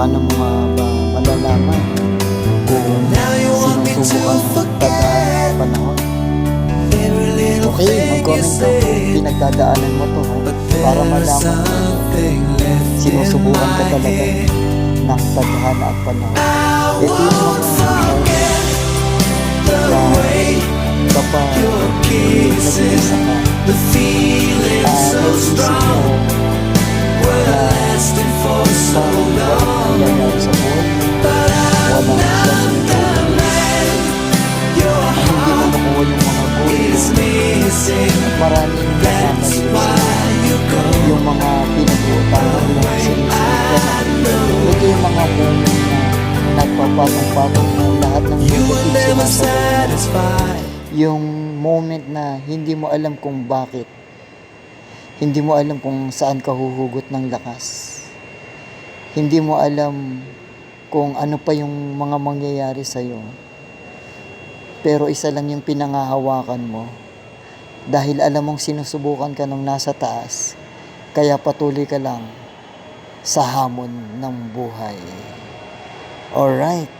paano mo nga ba malalaman kung sinusubukan ng tadhana at panahon? Okay, mag-comment ka kung pinagdadaanan mo to, para malaman mo sinusubukan ka talaga ng tadhana at panahon. Ito yung mga moment na kapag nag-iisa ka, naisip mo parang walang nangyayari sa buhay mo, walang hindi mo nakuha yung mga goal mo, maraming nakamali yung mga pinag-uutangan mo, sinusunod ka na. Ito yung mga moment na nagpapatong-patong ng lahat ng negative sinasagot. Yung moment na hindi mo alam kung bakit, hindi mo alam kung saan ka huhugot ng lakas, hindi mo alam kung ano pa yung mga mangyayari sa'yo, pero isa lang yung pinangahawakan mo dahil alam mong sinusubukan ka nung nasa taas, kaya patuloy ka lang sa hamon ng buhay. Alright.